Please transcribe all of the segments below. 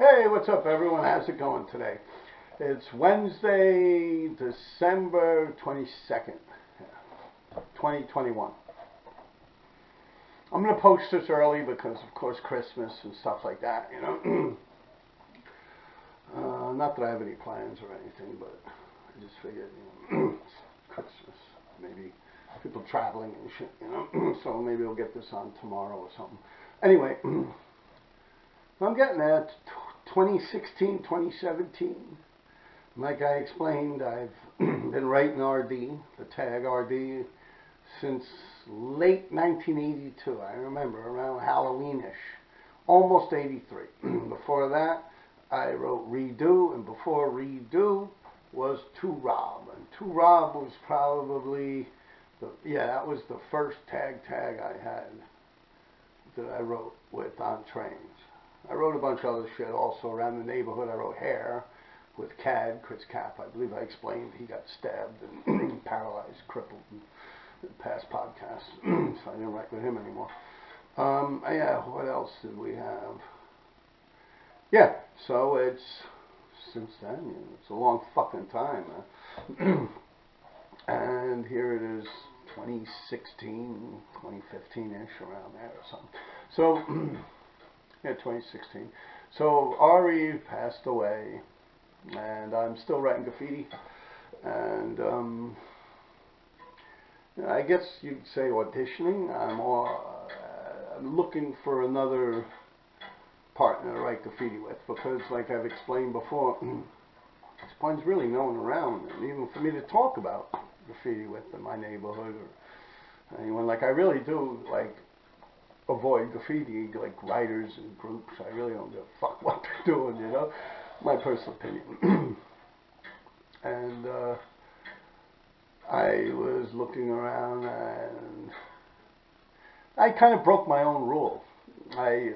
Hey, what's up everyone? How's it going today? It's Wednesday, December 22nd, 2021. I'm going to post this early because, of course, Christmas and stuff like that, you know. Not that I have any plans or anything, but I just figured, you know, it's Christmas. Maybe people traveling and shit, you know. So maybe I'll get this on tomorrow or something. Anyway, I'm getting there. 2016, 2017. Like I explained, I've been writing RD, the tag RD, since late 1982. I remember around Halloweenish, almost 83. Before that, I wrote Redo, and before Redo was To Rob. And To Rob was probably, that was the first tag I had that I wrote with on trains. I wrote a bunch of other shit also around the neighborhood. I wrote Hair with Chris Cap. I believe I explained he got stabbed and paralyzed, crippled in past podcasts. So I didn't write with him anymore. Yeah, what else did we have? Yeah, so it's, since then, you know, it's a long fucking time. And here it is, 2016, 2015-ish, around there or something. So, yeah, 2016. So Ari passed away, and I'm still writing graffiti, and I guess you'd say auditioning. I'm looking for another partner to write graffiti with, because, like I've explained before, this point's really no one around, and even for me to talk about graffiti with in my neighborhood or anyone. Like, I really do, like, avoid graffiti, like writers and groups. I really don't give a fuck what they're doing, you know, my personal opinion. And I was looking around, and I kind of broke my own rule.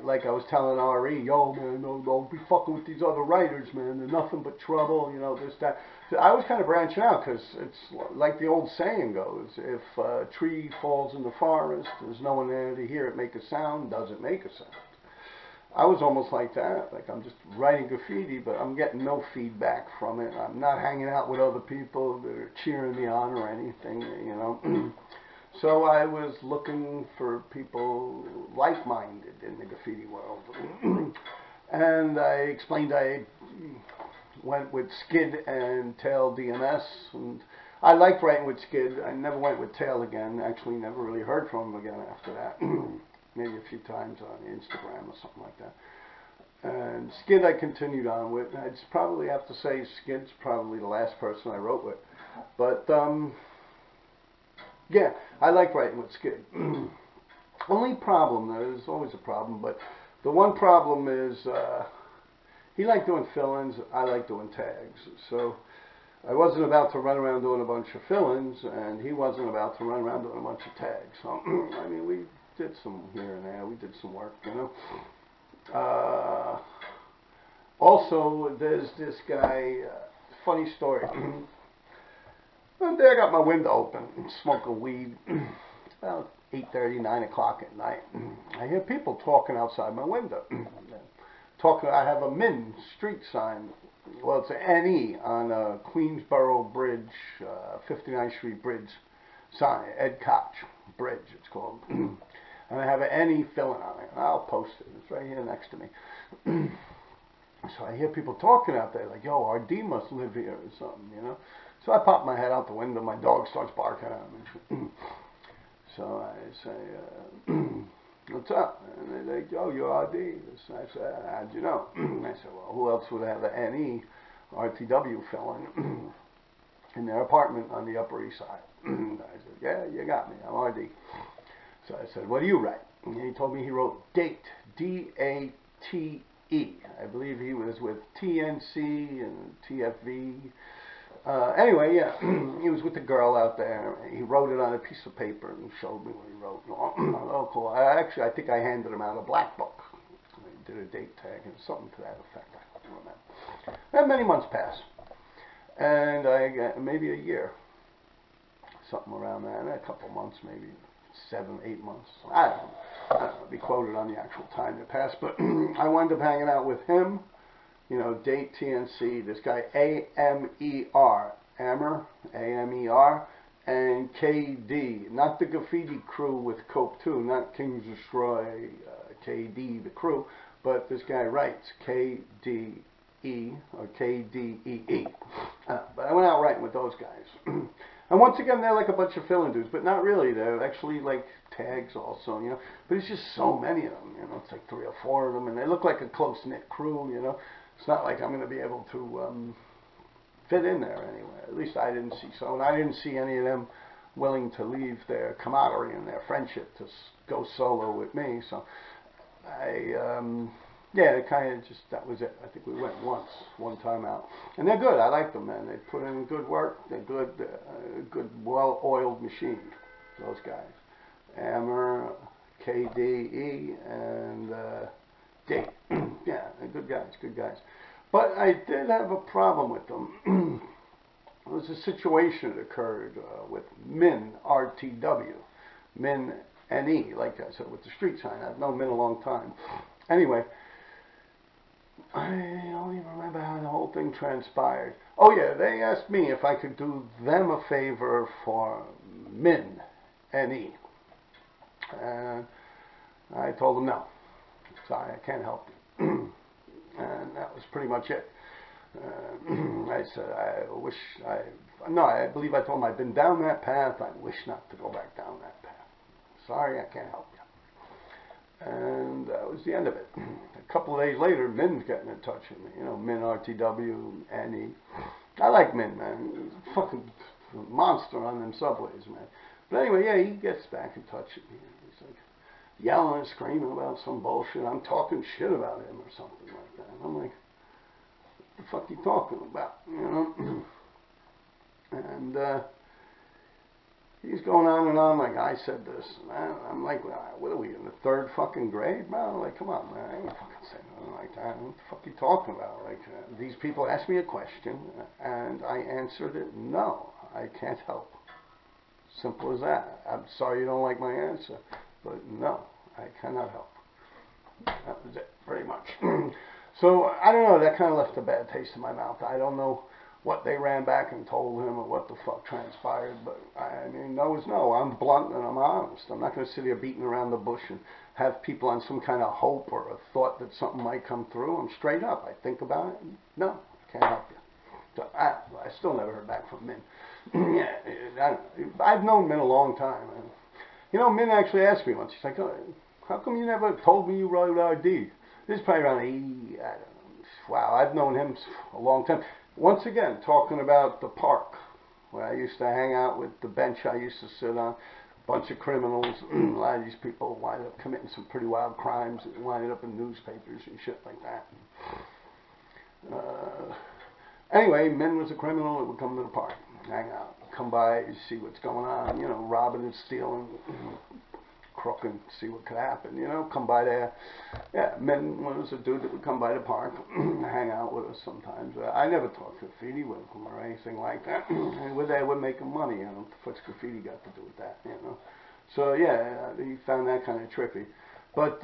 Like I was telling RE, yo man, don't be fucking with these other writers, man, they're nothing but trouble, you know, this, that. So I was kind of branching out, because it's like the old saying goes, if a tree falls in the forest, there's no one there to hear it make a sound, does it make a sound? I was almost like that. Like, I'm just writing graffiti, but I'm getting no feedback from it. I'm not hanging out with other people that are cheering me on or anything, you know. So I was looking for people like-minded in the graffiti world. And I explained I went with Skid and Tail DMS, and I liked writing with Skid. I never went with Tail again. Actually, never really heard from him again after that. Maybe a few times on Instagram or something like that. And Skid I continued on with. I'd probably have to say Skid's probably the last person I wrote with. But, yeah, I like writing with Skid. Only problem, there's always a problem, but the one problem is he liked doing fill-ins, I like doing tags. So I wasn't about to run around doing a bunch of fill-ins, and he wasn't about to run around doing a bunch of tags. So, I mean, we did some here and there, we did some work, you know. Also, there's this guy, funny story. One day I got my window open, smoking weed, about 8:30, 9 o'clock at night. I hear people talking outside my window. I have a Min street sign. Well, it's an NE on a Queensboro Bridge, 59th Street Bridge sign, Ed Koch Bridge, it's called. And I have an NE filling on it. I'll post it. It's right here next to me. So I hear people talking out there, like, yo, RD must live here or something, you know. So I pop my head out the window, my dog starts barking at me. So I say, what's up? And they're like, yo, you're RD. I said, how'd you know? I said, well, who else would have an NE RTW filling in their apartment on the Upper East Side? I said, yeah, you got me, I'm RD. So I said, what do you write? And he told me he wrote Date, D-A-T-E. I believe he was with TNC and TFV. Anyway, yeah, he was with a girl out there. He wrote it on a piece of paper and showed me what he wrote. Oh, cool. I think I handed him out a black book. I did a date tag and something to that effect. I don't remember. And many months passed. And I got maybe a year. Something around that. A couple months, maybe 7, 8 months. I don't know. Be quoted on the actual time that passed. But I wound up hanging out with him you know, Date TNC, this guy AMER, Amer, AMER, and KD, not the Graffiti crew with Cope 2, not Kings Destroy, KD, the crew, but this guy writes KDE or KDEE. But I went out writing with those guys. And once again, they're like a bunch of fill-in dudes, but not really. They're actually like tags also, you know. But it's just so many of them, you know. It's like 3 or 4 of them, and they look like a close-knit crew, you know. It's not like I'm going to be able to fit in there anyway. At least I didn't see so. And I didn't see any of them willing to leave their camaraderie and their friendship to go solo with me. So yeah, it kind of just, that was it. I think we went one time out. And they're good. I like them, man. They put in good work. They're good, good, well-oiled machine, those guys. Amer, KDE, and Date. Yeah, they're good guys. But I did have a problem with them. There was a situation that occurred with Min, RTW. Min, NE, like I said, with the street sign. I've known Min a long time. Anyway, I don't even remember how the whole thing transpired. Oh yeah, they asked me if I could do them a favor for Min, NE. And I told them no. Sorry, I can't help you. And that was pretty much it. I said, I believe I told them I'd been down that path. I wish not to go back down that path. Sorry, I can't help you. And that was the end of it. A couple of days later, Min's getting in touch with me. You know, Min, RTW, NE. I like Min, man. He's a fucking monster on them subways, man. But anyway, yeah, he gets back in touch with me. He's like yelling and screaming about some bullshit. I'm talking shit about him or something like that. And I'm like, what the fuck are you talking about? You know? And he's going on and on like I said this. Man, I'm like, what are we, in the 3rd fucking grade, bro? Like, come on, man. I ain't fucking saying nothing like that. What the fuck are you talking about? Like, these people asked me a question, and I answered it, no, I can't help. Simple as that. I'm sorry you don't like my answer, but no, I cannot help. That was it, pretty much. So, I don't know, that kind of left a bad taste in my mouth. I don't know what they ran back and told him or what the fuck transpired, but I mean, no is no. I'm blunt and I'm honest. I'm not going to sit here beating around the bush and have people on some kind of hope or a thought that something might come through. I'm straight up. I think about it. No, I can't help you. So I still never heard back from Min. Yeah, I've known Min a long time. And, you know, Min actually asked me once. She's like, oh, how come you never told me you wrote RD? This is probably around 80, I don't know. Wow, I've known him a long time. Once again, talking about the park, where I used to hang out with the bench I used to sit on. A bunch of criminals. A lot of these people wind up committing some pretty wild crimes and wind up in newspapers and shit like that. Anyway, Min was a criminal that would come to the park, hang out, come by, see what's going on, you know, robbing and stealing, crooking, see what could happen, you know, come by there. Yeah, Min was a dude that would come by the park, hang out with us sometimes. I never talked graffiti with him or anything like that. And we're there, we're making money, you know, what's graffiti got to do with that, you know. So, yeah, he found that kind of trippy. But,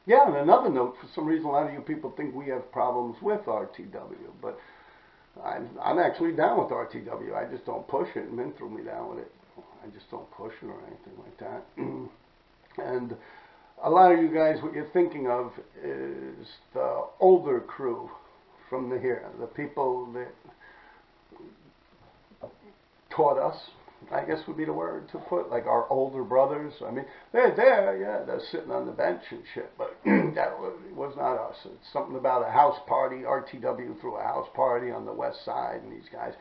yeah, on another note, for some reason, a lot of you people think we have problems with RTW, but I'm actually down with RTW. I just don't push it. Min threw me down with it. I just don't push it or anything like that. And a lot of you guys, what you're thinking of is the older crew from the people that taught us, I guess would be the word to put, like our older brothers. I mean, they're there, yeah, they're sitting on the bench and shit, but that was not us. It's something about a house party. RTW threw a house party on the west side, and these guys,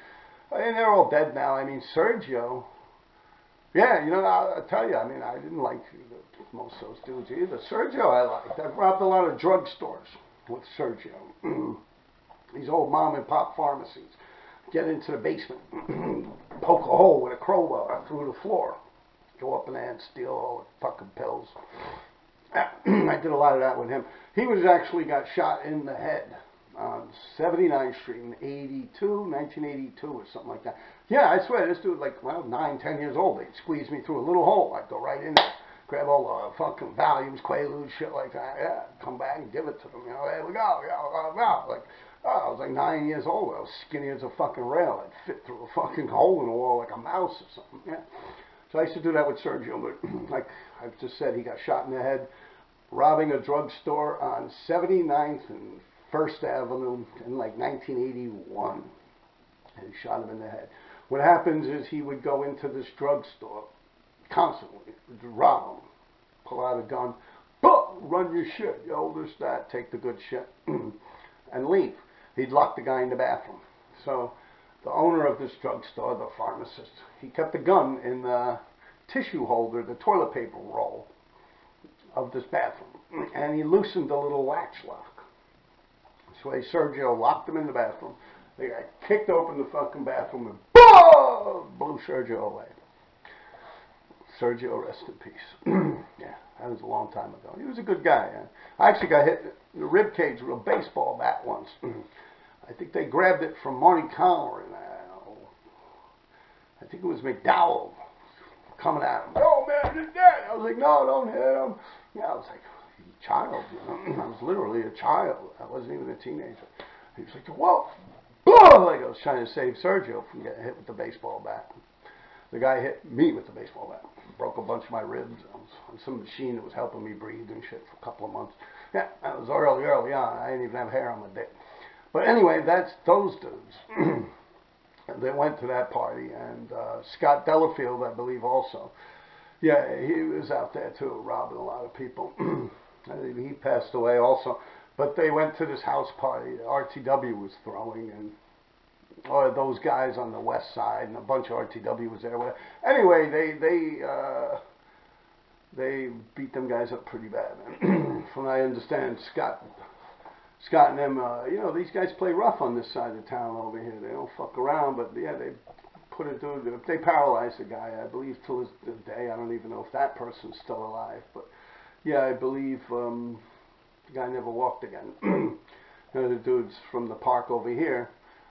and they're all dead now. I mean, Sergio, yeah, you know, I'll tell you, I mean, I didn't like most of those dudes either. Sergio I liked. I robbed a lot of drugstores with Sergio. These old mom and pop pharmacies. Get into the basement, poke a hole with a crowbar through the floor, go up in there and steal all the fucking pills. I did a lot of that with him. He was actually got shot in the head on 79th Street in 1982 or something like that. Yeah, I swear, this dude, like, well, 9, 10 years old, they'd squeeze me through a little hole. I'd go right in there. grab all the fucking Valiums, Quaaludes, shit like that. Yeah, come back and give it to them. You know, there we go. Like, I was like 9 years old. I was skinny as a fucking rail. I'd fit through a fucking hole in the wall like a mouse or something. Yeah. So I used to do that with Sergio, but like I've just said, he got shot in the head robbing a drugstore on 79th and First Avenue in like 1981. And he shot him in the head. What happens is he would go into this drugstore constantly, rob him, pull out a gun, run your shit, yo, this, that, take the good shit, and leave. He'd lock the guy in the bathroom. So the owner of this drugstore, the pharmacist, he kept the gun in the tissue holder, the toilet paper roll of this bathroom, and he loosened the little latch lock. So Sergio locked him in the bathroom. The guy kicked open the fucking bathroom and blew Sergio away. Sergio, rest in peace. Yeah, that was a long time ago. He was a good guy. I actually got hit in the rib cage with a baseball bat once. I think they grabbed it from Marty Conner, and I think it was McDowell coming at him. Oh man, you're dead. I was like, no, don't hit him. Yeah, I was like, child, you know. I was literally a child. I wasn't even a teenager. He was like, whoa, like I was trying to save Sergio from getting hit with the baseball bat. The guy hit me with the baseball bat. Broke a bunch of my ribs. I was on some machine that was helping me breathe and shit for a couple of months. Yeah, that was early on. I didn't even have hair on my dick. But anyway, that's those dudes. They went to that party, and Scott Delafield, I believe, also. Yeah, he was out there too, robbing a lot of people. He passed away also. But they went to this house party that RTW was throwing, and those guys on the west side, and a bunch of RTW was there. Anyway, they beat them guys up pretty bad. From what I understand, Scott and them, you know, these guys play rough on this side of town over here. They don't fuck around, but yeah, they put a dude. They paralyzed the guy, I believe, till this day. I don't even know if that person's still alive, but yeah, I believe the guy never walked again. You know, the dudes from the park over here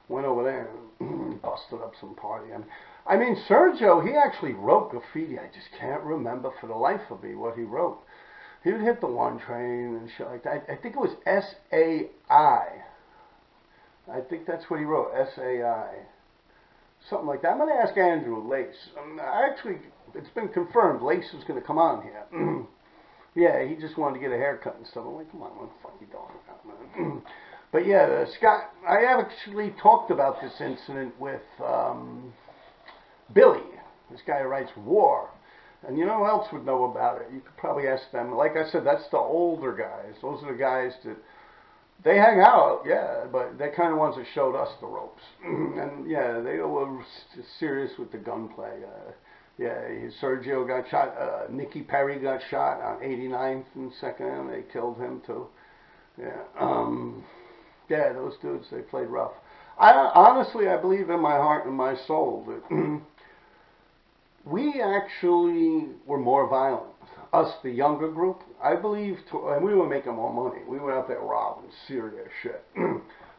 went over there and busted up some party. I mean, Sergio, he actually wrote graffiti. I just can't remember for the life of me what he wrote. He would hit the one train and shit like that. I think it was S-A-I. I think that's what he wrote, S-A-I. Something like that. I'm going to ask Andrew Lace. Actually, it's been confirmed Lace is going to come on here. Yeah, he just wanted to get a haircut and stuff. I'm like, come on, what the fuck are you talking about, man? But yeah, Scott, I actually talked about this incident with Billy, this guy who writes War. And you know who else would know about it? You could probably ask them. Like I said, that's the older guys. Those are the guys that, they hang out, yeah, but they're kind of ones that showed us the ropes. And yeah, they were serious with the gunplay. Yeah, Sergio got shot. Nicky Perry got shot on 89th and 2nd, and they killed him too. Yeah, yeah, those dudes, they played rough. Honestly, I believe in my heart and my soul that we actually were more violent. Us, the younger group, I believe, and we were making more money. We went out there robbing serious shit.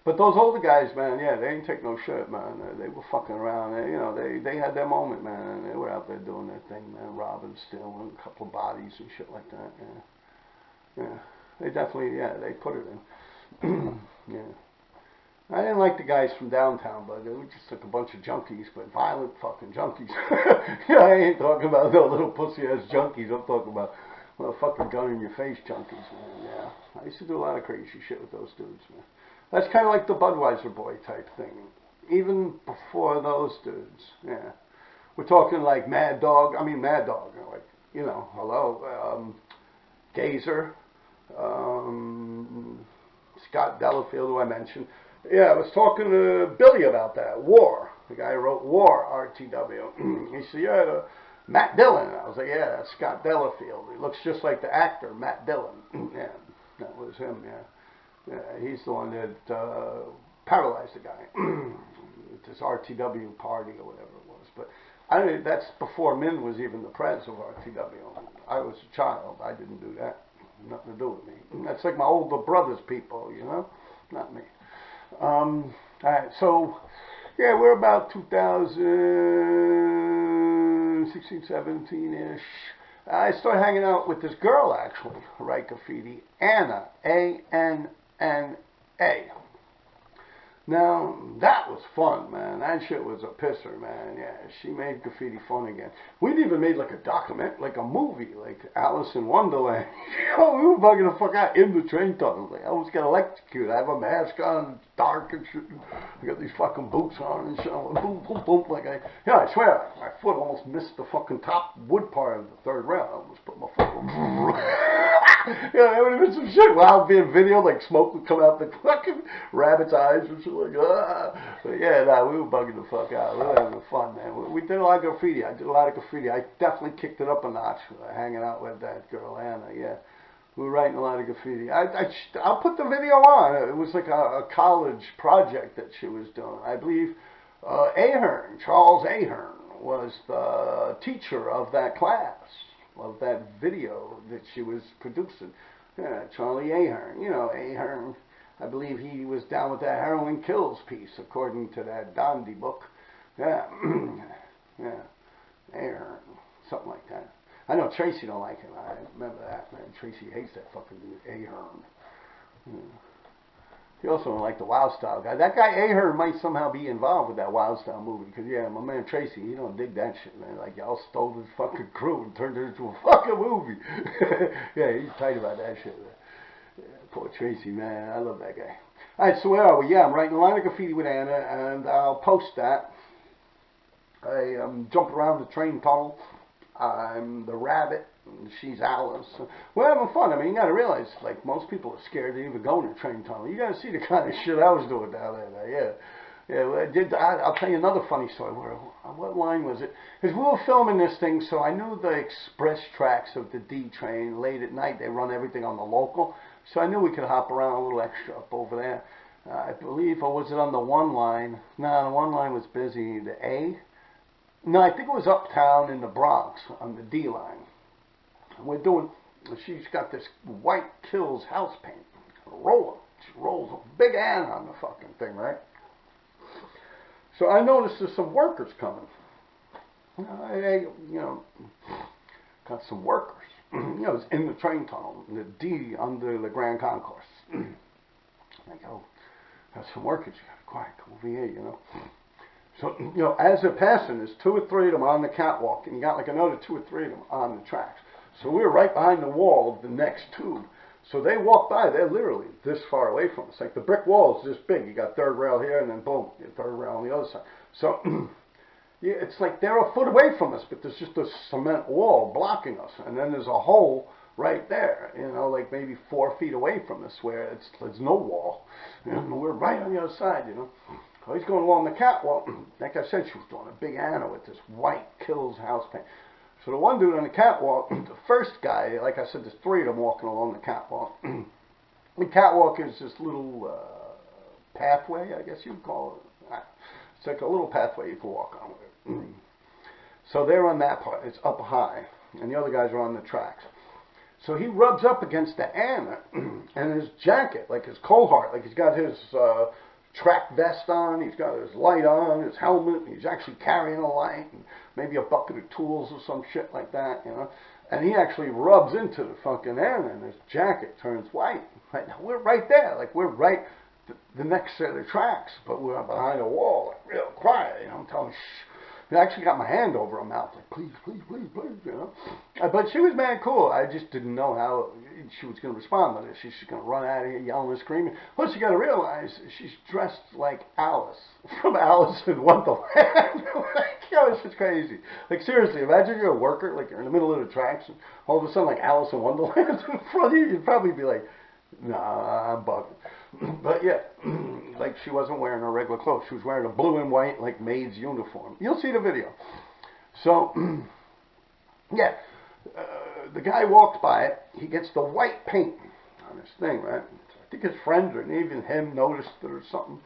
But those older guys, man, yeah, they didn't take no shit, man. They were fucking around. You know, they had their moment, man. They were out there doing their thing, man, robbing, stealing a couple of bodies and shit like that. Yeah, yeah. They definitely, yeah, they put it in. Yeah. I didn't like the guys from downtown, but they were just like a bunch of junkies, but violent fucking junkies. Yeah, I ain't talking about no little pussy-ass junkies. I'm talking about fucking gun-in-your-face junkies, man. Yeah, I used to do a lot of crazy shit with those dudes, man. That's kind of like the Budweiser boy type thing. Even before those dudes, yeah. We're talking like Mad Dog, like, you know, hello, Gazer, Scott Delafield, who I mentioned. Yeah, I was talking to Billy about that. War. The guy who wrote War, RTW. He said, yeah, Matt Dillon. I was like, yeah, that's Scott Delafield. He looks just like the actor, Matt Dillon. Yeah, that was him, yeah. Yeah, he's the one that paralyzed the guy. This RTW party or whatever it was. But I mean, that's before Min was even the pres of RTW. I was a child. I didn't do that. Nothing to do with me. That's like my older brother's people, you know? Not me. Alright, so, yeah, we're about 2016, 17-ish. I started hanging out with this girl, actually, who write graffiti, Anna, A-N-N-A. Now, that was fun, man. That shit was a pisser, man. Yeah, she made graffiti fun again. We'd even made like a document, like a movie, like Alice in Wonderland. We were bugging the fuck out in the train tunnel. Like, I almost got electrocuted. I have a mask on, it's dark and shit. I got these fucking boots on and shit. Boom, boom, boom. Like I swear, my foot almost missed the fucking top wood part of the third rail. I almost put my foot. Yeah, it would have been some shit. Wild being video, like smoke would come out the fucking rabbit's eyes and shit like, ah. But yeah, we were bugging the fuck out. We were having fun, man. We did a lot of graffiti. I did a lot of graffiti. I definitely kicked it up a notch hanging out with that girl, Anna, yeah. We were writing a lot of graffiti. I'll put the video on. It was like a college project that she was doing. I believe Ahern, Charles Ahern, was the teacher of that class, of that video that she was producing. Yeah, Charlie Ahern. You know, Ahern, I believe he was down with that Heroin Kills piece, according to that Dondi book. Yeah, yeah, Ahern, something like that. I know Tracy don't like him. I remember that, man. Tracy hates that fucking Ahern. Yeah. He also don't like the Wild Style guy. That guy Ahern might somehow be involved with that Wild Style movie. Because, yeah, my man Tracy, he don't dig that shit, man. Like, y'all stole his fucking crew and turned it into a fucking movie. Yeah, he's tight about that shit, man. Yeah, poor Tracy, man. I love that guy. Alright, so where are we? Yeah, I'm writing a line of graffiti with Anna, and I'll post that. I jump around the train tunnel. I'm the rabbit, and she's Alice. We're having fun. I mean, you got to realize, like, most people are scared to even go in a train tunnel. You got to see the kind of shit I was doing down there. Yeah, yeah. I'll tell you another funny story. What line was it? Because we were filming this thing, so I knew the express tracks of the D train. Late at night, they run everything on the local, so I knew we could hop around a little extra up over there. I believe, or was it on the 1 line? No, the 1 line was busy. The A. No, I think it was uptown in the Bronx on the D line. She's got this white Kills house paint. She rolls a big N on the fucking thing, right? So I noticed there's some workers coming. Got some workers. It's in the train tunnel, the D under the Grand Concourse. I go, got some workers. You gotta quiet, come over here, So, as they're passing, there's 2 or 3 of them on the catwalk, and you got like another 2 or 3 of them on the tracks. So we were right behind the wall of the next tube. So they walk by, they're literally this far away from us. Like the brick wall is this big. You got third rail here, and then boom, third rail on the other side. So, yeah, it's like they're a foot away from us, but there's just a cement wall blocking us. And then there's a hole right there, like maybe 4 feet away from us where there's no wall. And we're right on the other side, So he's going along the catwalk. Like I said, she was doing a big Anna with this white Kills house paint. So the one dude on the catwalk, the first guy, like I said, there's 3 of them walking along the catwalk. The catwalk is this little pathway, I guess you'd call it. It's like a little pathway you can walk on with it. So they're on that part. It's up high. And the other guys are on the tracks. So he rubs up against the Anna, and his jacket, like his Cohort, like he's got his track vest on, he's got his light on, his helmet, he's actually carrying a light, and maybe a bucket of tools or some shit like that, And he actually rubs into the fucking Anna, and his jacket turns white. Right now, we're right there, like we're right the next set of tracks, but we're behind a wall, like real quiet, I'm telling shh. I actually got my hand over her mouth, like, please, please, please, please, But she was mad cool. I just didn't know how she was going to respond to this. She's going to run out of here yelling and screaming. Plus, you got to realize she's dressed like Alice from Alice in Wonderland. It's just crazy. Like, seriously, imagine you're a worker, like you're in the middle of the tracks, and all of a sudden, like Alice in Wonderland in front of you, you'd probably be like, nah, I'm bugging. But yeah, like she wasn't wearing her regular clothes. She was wearing a blue and white, like, maid's uniform. You'll see the video. So, yeah, the guy walks by it. He gets the white paint on this thing, right? I think his friend or even him noticed it or something.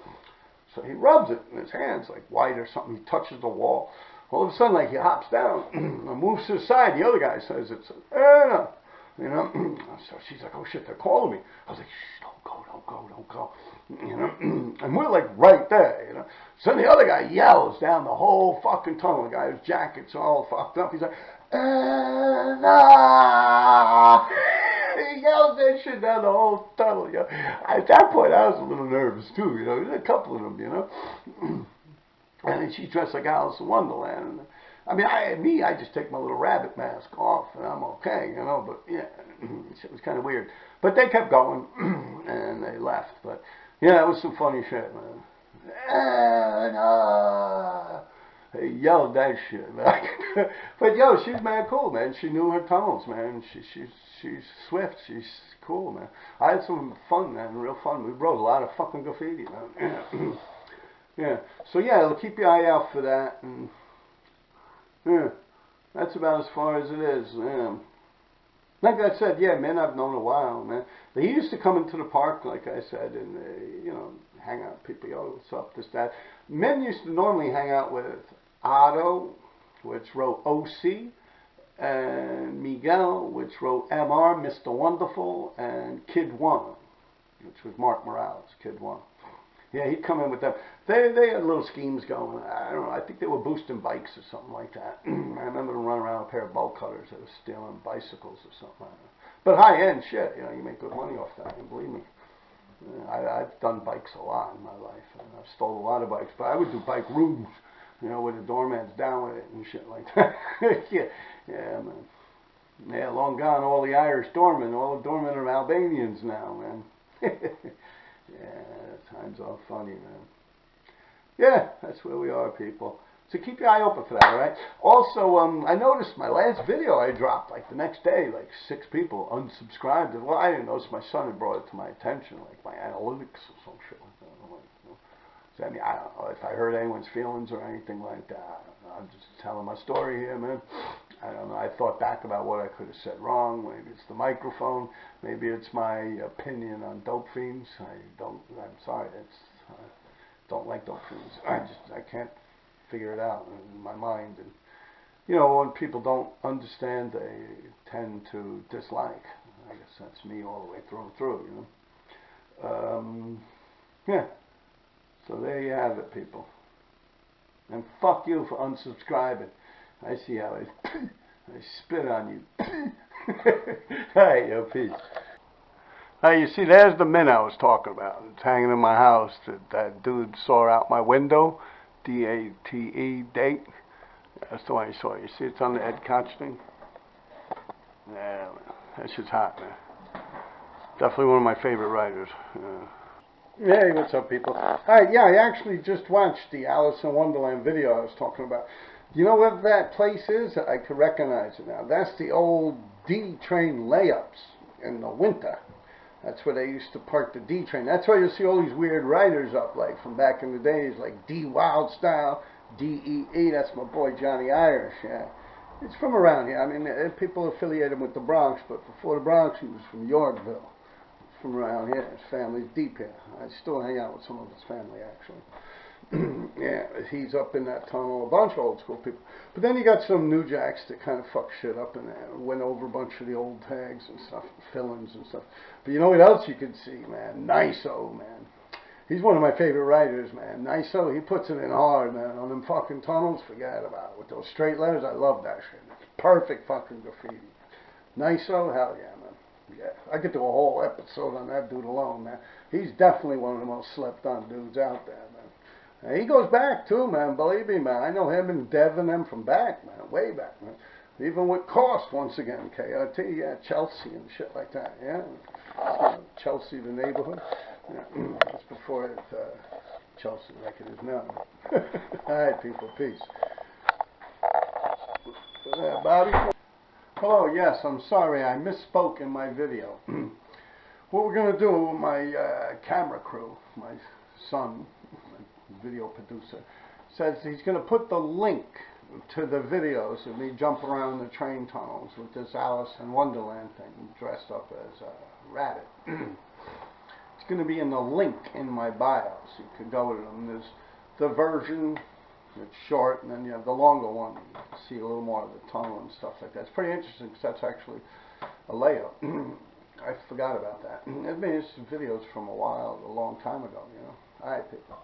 So he rubs it in his hands, like white or something. He touches the wall. All of a sudden, like, he hops down and moves to the side. The other guy says, it's Anna. So she's like, oh shit, they're calling me. I was like, shh, don't go. And we're like right there, So the other guy yells down the whole fucking tunnel. The guy's jacket's all fucked up. He's like, No! He yelled that shit down the whole tunnel, you know. At that point, I was a little nervous, too, you know. There's a couple of them, you know. And then she's dressed like Alice in Wonderland. I mean, I just take my little rabbit mask off, and I'm okay, you know. But, yeah, it was kind of weird. But they kept going, and they left. But, yeah, it was some funny shit, man. They yelled that shit, man. But, yo, she's mad cool, man. She knew her tunnels, man. She's swift. She's cool, man. I had some fun, man, real fun. We wrote a lot of fucking graffiti, man. Yeah. So, yeah, keep your eye out for that. And, yeah, that's about as far as it is. Yeah. Like I said, yeah, men I've known a while, man. They used to come into the park, like I said, and you know, hang out. People, yo, what's up, this, that. Men used to normally hang out with Otto, which wrote OC, and Miguel, which wrote MR, Mr. Wonderful, and Kid One, which was Mark Morales, Kid One. Yeah, he'd come in with them. They had little schemes going. I don't know. I think they were boosting bikes or something like that. I remember them running around with a pair of bolt cutters that were stealing bicycles or something like that. But high-end shit, you know, you make good money off that, and believe me. I've done bikes a lot in my life, and I've stolen a lot of bikes, but I would do bike rooms, you know, where the doorman's down with it and shit like that. Yeah, man. Yeah, long gone all the Irish doormen. All the doormen are Albanians now, man. Yeah, times are funny, man. Yeah, that's where we are, people. So keep your eye open for that, all right? Also, I noticed my last video I dropped, like the next day, like 6 people unsubscribed. Well, I didn't notice. My son had brought it to my attention, like my analytics or some shit like that. So, I mean, I don't know if I hurt anyone's feelings or anything like that. I'm just telling my story here, man. I don't know. I thought back about what I could have said wrong. Maybe it's the microphone. Maybe it's my opinion on dope fiends. I'm sorry. I don't like dope fiends. I can't figure it out in my mind. And, you know, when people don't understand, they tend to dislike. I guess that's me all the way through and through, you know. Yeah. So there you have it, people. And fuck you for unsubscribing. I see how I spit on you. Alright, yo, peace. Hey, you see, there's the mint I was talking about. It's hanging in my house. That dude saw out my window. D-A-T-E, date. That's the one you saw. You see it's on the Ed Koch thing? Yeah, man. That shit's hot, man. Definitely one of my favorite writers. Hey, what's up, people? Alright, yeah, I actually just watched the Alice in Wonderland video I was talking about. You know what that place is? I could recognize it now. That's the old D train layups in the winter. That's where they used to park the D train. That's why you see all these weird writers up, like from back in the days, like D Wild Style, D-E-E. That's my boy Johnny Irish, yeah. It's from around here. I mean, people affiliate him with the Bronx, but before the Bronx, he was from Yorkville. From around here. His family's deep here. I still hang out with some of his family, actually. Yeah, he's up in that tunnel. A bunch of old school people. But then you got some new jacks that kind of fuck shit up in there. Went over a bunch of the old tags and stuff, fillings and stuff. But you know what else you could see, man? Niso, man. He's one of my favorite writers, man. Niso, he puts it in hard, man. On them fucking tunnels, forget about it. With those straight letters, I love that shit. It's perfect fucking graffiti. Niso, hell yeah, man. Yeah, I could do a whole episode on that dude alone, man. He's definitely one of the most slept-on dudes out there, man. And he goes back, too, man. Believe me, man. I know him and Dev and them from back, man. Way back, man. Even with Cost, once again. KRT, yeah. Chelsea and shit like that, yeah. Chelsea, the neighborhood. Yeah. That's before it, Chelsea like it is now. All right, people. Peace. Bobby? Hello, yes, I'm sorry, I misspoke in my video. What we're going to do with my camera crew, my son, my video producer, says he's going to put the link to the videos of me jumping around the train tunnels with this Alice in Wonderland thing, dressed up as a rabbit. It's going to be in the link in my bio, so you can go to them. There's the version. It's short, and then you have the longer one. You can see a little more of the tunnel and stuff like that. It's pretty interesting because that's actually a layout. I forgot about that. I mean, it's videos from a long time ago, you know. All right, people.